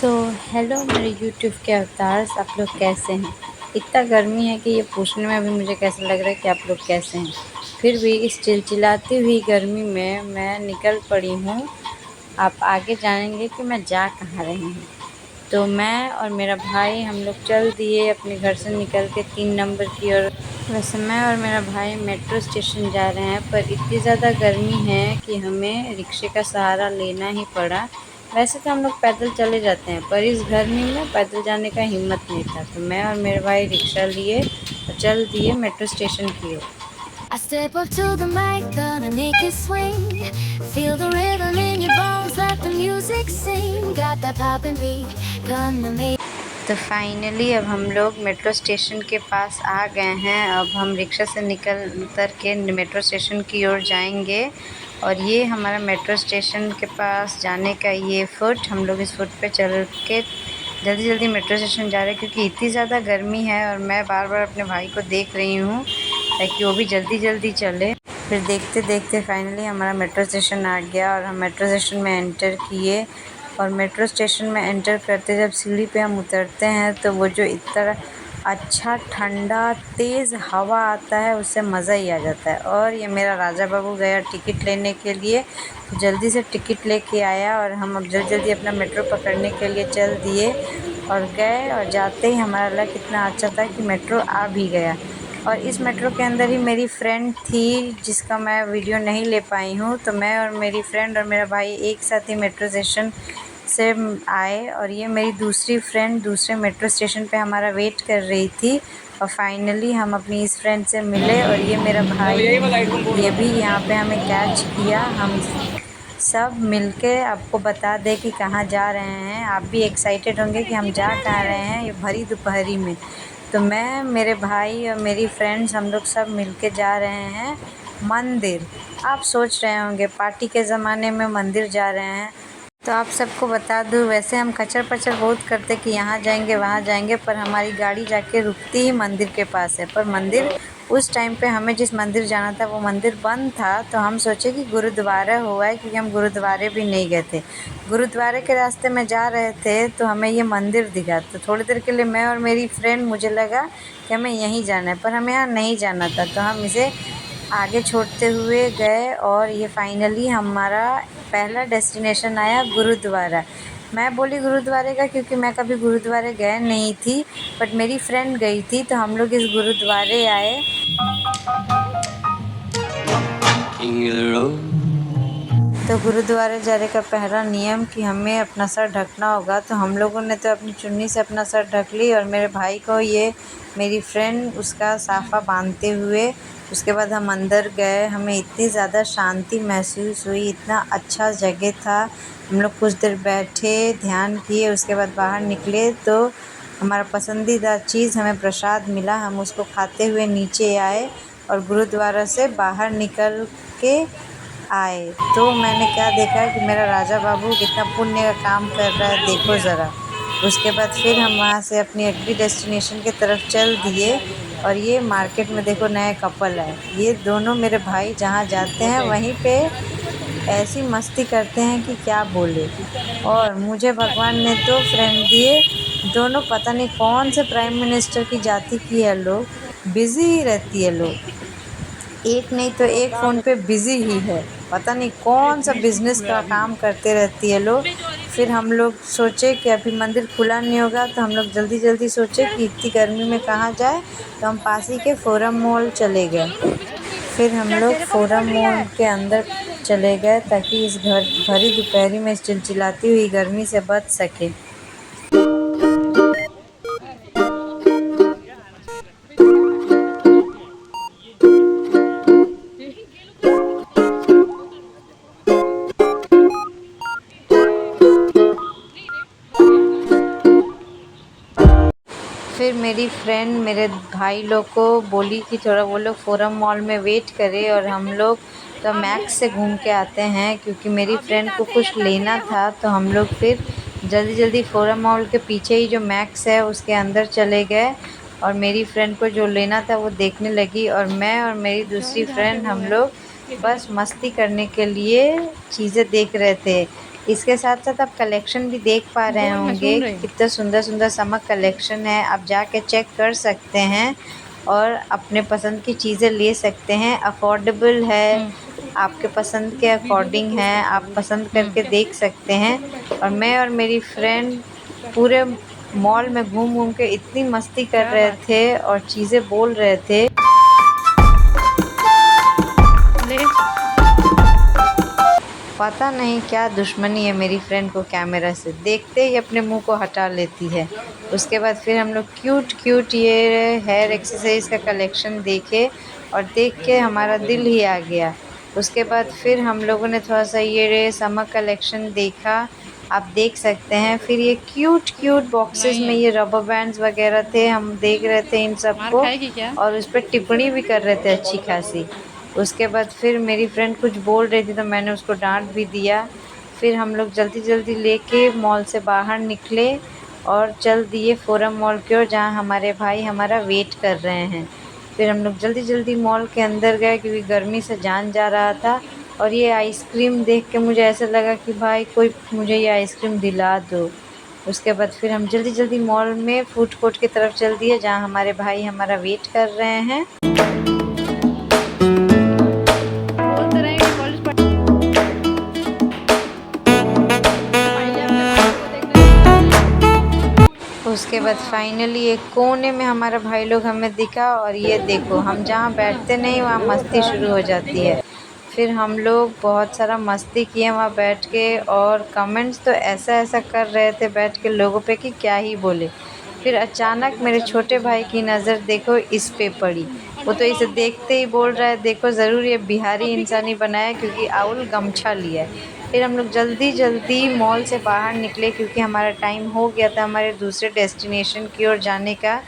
So hello मेरे YouTube के avatars, आप लोग कैसे हैं। इतना गर्मी है कि ये पूछने में भी मुझे कैसा लग रहा है कि आप लोग कैसे हैं। फिर भी इस चिलचिलाती हुई गर्मी में मैं निकल पड़ी हूँ। आप आगे जानेंगे कि मैं जा कहाँ रही हूँ। तो मैं और मेरा भाई हम लोग चल दिए अपने घर से निकल के 3 नंबर की ओर। वैसे मैं और मेरा भाई मेट्रो स्टेशन जा रहे हैं, पर इतनी ज़्यादा गर्मी है कि हमें रिक्शे का सहारा लेना ही पड़ा। वैसे तो हम लोग पैदल चले जाते हैं, पर इस गर्मी में पैदल जाने का हिम्मत नहीं था, तो मैं और मेरे भाई रिक्शा लिए और चल दिए मेट्रो स्टेशन की ओर। I step up to the mic, gonna make it swing. Feel the rhythm in your bones, let the music sing. Got that poppin' beat, gonna make. तो फाइनली अब हम लोग मेट्रो स्टेशन के पास आ गए हैं। अब हम रिक्शा से उतर के मेट्रो स्टेशन की ओर जाएंगे। और ये हमारा मेट्रो स्टेशन के पास जाने का ये फुट, हम लोग इस फुट पे चल के जल्दी जल्दी मेट्रो स्टेशन जा रहे हैं, क्योंकि इतनी ज़्यादा गर्मी है और मैं बार बार अपने भाई को देख रही हूँ ताकि वो भी जल्दी जल्दी चले। फिर देखते देखते फाइनली हमारा मेट्रो स्टेशन आ गया और हम मेट्रो स्टेशन में एंटर किए। और मेट्रो स्टेशन में एंटर करते जब सीढ़ी पे हम उतरते हैं तो वो जो इतना अच्छा ठंडा तेज़ हवा आता है, उससे मज़ा ही आ जाता है। और ये मेरा राजा बाबू गया टिकट लेने के लिए, तो जल्दी से टिकट लेके आया और हम अब जल्दी जल्दी अपना मेट्रो पकड़ने के लिए चल दिए और गए। और जाते ही हमारा लक इतना अच्छा था कि मेट्रो आ भी गया। और इस मेट्रो के अंदर ही मेरी फ्रेंड थी जिसका मैं वीडियो नहीं ले पाई हूँ। तो मैं और मेरी फ्रेंड और मेरा भाई एक साथ ही मेट्रो स्टेशन से आए और ये मेरी दूसरी फ्रेंड दूसरे मेट्रो स्टेशन पे हमारा वेट कर रही थी। और फाइनली हम अपनी इस फ्रेंड से मिले और ये मेरा भाई ये भी यहाँ पे हमें कैच किया। हम सब मिलके आपको बता दें कि कहाँ जा रहे हैं। आप भी एक्साइटेड होंगे कि हम जा कहाँ रहे हैं ये भरी दोपहरी में। तो मैं, मेरे भाई और मेरी फ्रेंड्स हम लोग सब मिलके जा रहे हैं मंदिर। आप सोच रहे होंगे पार्टी के ज़माने में मंदिर जा रहे हैं। तो आप सबको बता दूं, वैसे हम कचर पचर बहुत करते कि यहाँ जाएंगे वहाँ जाएंगे, पर हमारी गाड़ी जाके रुकती ही मंदिर के पास है। पर मंदिर उस टाइम पे हमें जिस मंदिर जाना था वो मंदिर बंद था। तो हम सोचे कि गुरुद्वारा हुआ है, क्योंकि हम गुरुद्वारे भी नहीं गए थे। गुरुद्वारे के रास्ते में जा रहे थे तो हमें ये मंदिर दिखा। तो थोड़ी देर के लिए मैं और मेरी फ्रेंड, मुझे लगा कि हमें यहीं जाना है, पर हमें यहाँ नहीं जाना था। तो हम इसे आगे छोड़ते हुए गए और ये फाइनली हमारा पहला डेस्टिनेशन आया गुरुद्वारा। मैं बोली गुरुद्वारे का, क्योंकि मैं कभी गुरुद्वारे गए नहीं थी, बट मेरी फ्रेंड गई थी। तो हम लोग इस गुरुद्वारे आए। तो गुरुद्वारे जाने का पहला नियम कि हमें अपना सर ढकना होगा। तो हम लोगों ने तो अपनी चुन्नी से अपना सर ढक ली और मेरे भाई को ये मेरी फ्रेंड उसका साफ़ा बांधते हुए उसके बाद हम अंदर गए। हमें इतनी ज़्यादा शांति महसूस हुई, इतना अच्छा जगह था। हम लोग कुछ देर बैठे, ध्यान किए, उसके बाद बाहर निकले तो हमारा पसंदीदा चीज़ हमें प्रसाद मिला। हम उसको खाते हुए नीचे आए और गुरुद्वारा से बाहर निकल के आए। तो मैंने क्या देखा कि मेरा राजा बाबू कितना पुण्य का काम कर रहा है, देखो ज़रा। उसके बाद फिर हम वहाँ से अपनी अगली डेस्टिनेशन की तरफ चल दिए। और ये मार्केट में देखो नया कपल है, ये दोनों मेरे भाई जहाँ जाते हैं वहीं पे ऐसी मस्ती करते हैं कि क्या बोले। और मुझे भगवान ने दो फ्रेंड दिए, दोनों पता नहीं कौन से प्राइम मिनिस्टर की जाति की है लोग, बिज़ी ही रहती है लोग। एक नहीं तो एक फ़ोन पे बिज़ी ही है, पता नहीं कौन सा बिज़नेस का काम करते रहती है लोग। फिर हम लोग सोचे कि अभी मंदिर खुला नहीं होगा, तो हम लोग जल्दी जल्दी सोचे कि इतनी गर्मी में कहाँ जाए। तो हम पास ही के फोरम मॉल चले गए। फिर हम लोग फोरम मॉल के अंदर चले गए ताकि इस भरी दोपहरी में इस चिलचिलाती हुई गर्मी से बच सके। फिर मेरी फ्रेंड मेरे भाई लोग को बोली कि थोड़ा वो लोग फोरम मॉल में वेट करे और हम लोग तो मैक्स से घूम के आते हैं, क्योंकि मेरी फ्रेंड को कुछ लेना था। तो हम लोग फिर जल्दी जल्दी फोरम मॉल के पीछे ही जो मैक्स है उसके अंदर चले गए और मेरी फ्रेंड को जो लेना था वो देखने लगी। और मैं और मेरी दूसरी फ्रेंड हम लोग बस मस्ती करने के लिए चीज़ें देख रहे थे। इसके साथ साथ आप कलेक्शन भी देख पा रहे होंगे कि कितना सुंदर सुंदर समक कलेक्शन है। आप जाके चेक कर सकते हैं और अपने पसंद की चीज़ें ले सकते हैं। अफोर्डेबल है, आपके पसंद के अकॉर्डिंग है, आप पसंद करके देख सकते हैं। और मैं और मेरी फ्रेंड पूरे मॉल में घूम घूम के इतनी मस्ती कर रहे थे और चीज़ें बोल रहे थे। पता नहीं क्या दुश्मनी है मेरी फ्रेंड को कैमरा से, देखते ही अपने मुंह को हटा लेती है। उसके बाद फिर हम लोग क्यूट क्यूट ये हेयर एक्सरसाइज का कलेक्शन देखे और देख के हमारा दिल ही आ गया। उसके बाद फिर हम लोगों ने थोड़ा सा ये समर कलेक्शन देखा, आप देख सकते हैं। फिर ये क्यूट क्यूट बॉक्सेस में ये रबर बैंड्स वगैरह थे, हम देख रहे थे इन सबको और उस पर टिप्पणी भी कर रहे थे अच्छी खासी। उसके बाद फिर मेरी फ्रेंड कुछ बोल रही थी तो मैंने उसको डांट भी दिया। फिर हम लोग जल्दी जल्दी लेके मॉल से बाहर निकले और चल दिए फोरम मॉल की ओर, जहाँ हमारे भाई हमारा वेट कर रहे हैं। फिर हम लोग जल्दी जल्दी मॉल के अंदर गए क्योंकि गर्मी से जान जा रहा था। और ये आइसक्रीम देख के मुझे ऐसा लगा कि भाई कोई मुझे ये आइसक्रीम दिला दो। उसके बाद फिर हम जल्दी जल्दी मॉल में फूड कोर्ट की तरफ चल दिए, जहाँ हमारे भाई हमारा वेट कर रहे हैं। उसके बाद फाइनली एक कोने में हमारा भाई लोग हमें दिखा और ये देखो, हम जहाँ बैठते नहीं वहाँ मस्ती शुरू हो जाती है। फिर हम लोग बहुत सारा मस्ती किए वहाँ बैठ के और कमेंट्स तो ऐसा ऐसा कर रहे थे बैठ के लोगों पे कि क्या ही बोले। फिर अचानक मेरे छोटे भाई की नज़र देखो इस पे पड़ी, वो तो इसे देखते ही बोल रहा है देखो ज़रूर ये बिहारी इंसान ही बनाया क्योंकि आउल गमछा लिया है। फिर हम लोग जल्दी जल्दी मॉल से बाहर निकले क्योंकि हमारा टाइम हो गया था हमारे दूसरे डेस्टिनेशन की ओर जाने का।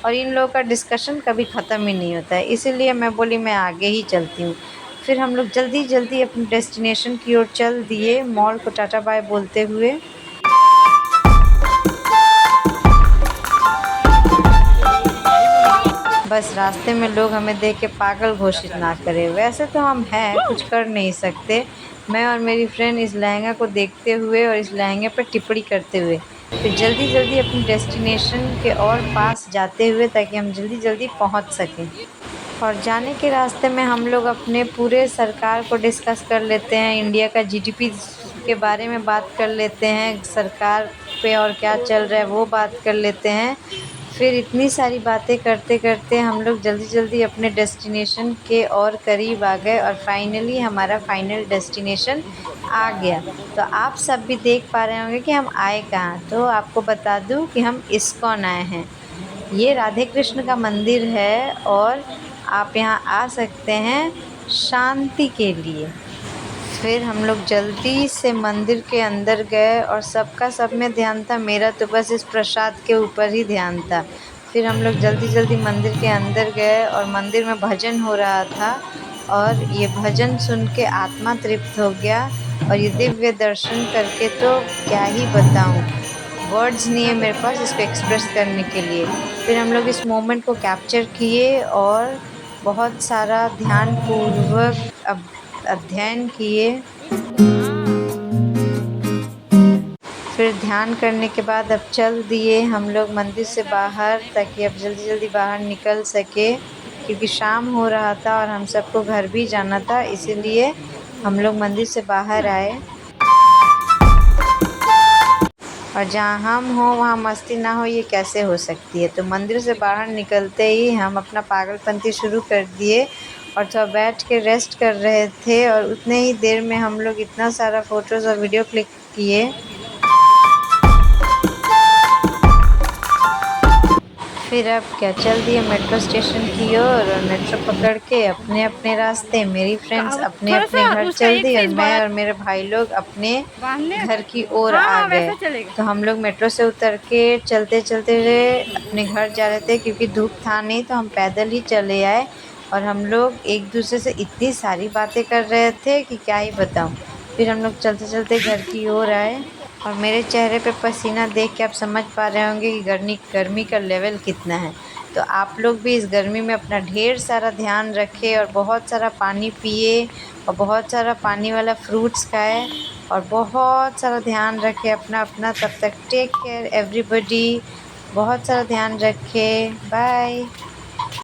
और इन लोगों का डिस्कशन कभी ख़त्म ही नहीं होता है, इसीलिए मैं बोली मैं आगे ही चलती हूँ। फिर हम लोग जल्दी जल्दी अपने डेस्टिनेशन की ओर चल दिए मॉल को टाटा बाय बोलते हुए। बस रास्ते में लोग हमें देख के पागल घोषित ना करें, वैसे तो हम हैं, कुछ कर नहीं सकते। मैं और मेरी फ्रेंड इस लहंगा को देखते हुए और इस लहंगे पर टिप्पणी करते हुए फिर जल्दी जल्दी अपनी डेस्टिनेशन के और पास जाते हुए ताकि हम जल्दी जल्दी पहुंच सकें। और जाने के रास्ते में हम लोग अपने पूरे सरकार को डिस्कस कर लेते हैं, इंडिया का जीडीपी के बारे में बात कर लेते हैं, सरकार पे और क्या चल रहा है वो बात कर लेते हैं। फिर इतनी सारी बातें करते करते हम लोग जल्दी जल्दी अपने डेस्टिनेशन के और करीब आ गए और फाइनली हमारा फाइनल डेस्टिनेशन आ गया। तो आप सब भी देख पा रहे होंगे कि हम आए कहाँ। तो आपको बता दूँ कि हम इस्कॉन आए हैं। ये राधे कृष्ण का मंदिर है और आप यहाँ आ सकते हैं शांति के लिए। फिर हम लोग जल्दी से मंदिर के अंदर गए और सबका सब में ध्यान था, मेरा तो बस इस प्रसाद के ऊपर ही ध्यान था। फिर हम लोग जल्दी जल्दी मंदिर के अंदर गए और मंदिर में भजन हो रहा था और ये भजन सुन के आत्मा तृप्त हो गया। और ये दिव्य दर्शन करके तो क्या ही बताऊँ, वर्ड्स नहीं है मेरे पास इसको एक्सप्रेस करने के लिए। फिर हम लोग इस मोमेंट को कैप्चर किए और बहुत सारा ध्यानपूर्वक अध्ययन किए। फिर ध्यान करने के बाद अब चल दिए हम लोग मंदिर से बाहर ताकि अब जल्दी जल्दी बाहर निकल सके, क्योंकि शाम हो रहा था और हम सबको घर भी जाना था, इसीलिए हम लोग मंदिर से बाहर आए। और जहाँ हम हो वहाँ मस्ती ना हो ये कैसे हो सकती है। तो मंदिर से बाहर निकलते ही हम अपना पागलपंती शुरू कर दिए और थोड़ा बैठ के रेस्ट कर रहे थे और उतने ही देर में हम लोग इतना सारा फ़ोटोज़ और वीडियो क्लिक किए। फिर अब क्या चल दिए मेट्रो स्टेशन की ओर और मेट्रो पकड़ के अपने अपने रास्ते, मेरी फ्रेंड्स अपने अपने घर चल दी और मैं और मेरे भाई लोग अपने घर की ओर आ गए। तो हम लोग मेट्रो से उतर के चलते चलते अपने घर जा रहे थे क्योंकि धूप था नहीं, तो हम पैदल ही चले आए। और हम लोग एक दूसरे से इतनी सारी बातें कर रहे थे कि क्या ही बताऊँ। फिर हम लोग चलते चलते घर की ओर आए और मेरे चेहरे पे पसीना देख के आप समझ पा रहे होंगे कि गर्मी का लेवल कितना है। तो आप लोग भी इस गर्मी में अपना ढेर सारा ध्यान रखें और बहुत सारा पानी पिए और बहुत सारा पानी वाला फ्रूट्स खाए और बहुत सारा ध्यान रखें अपना अपना। तब तक टेक केयर एवरीबॉडी, बहुत सारा ध्यान रखें। बाय।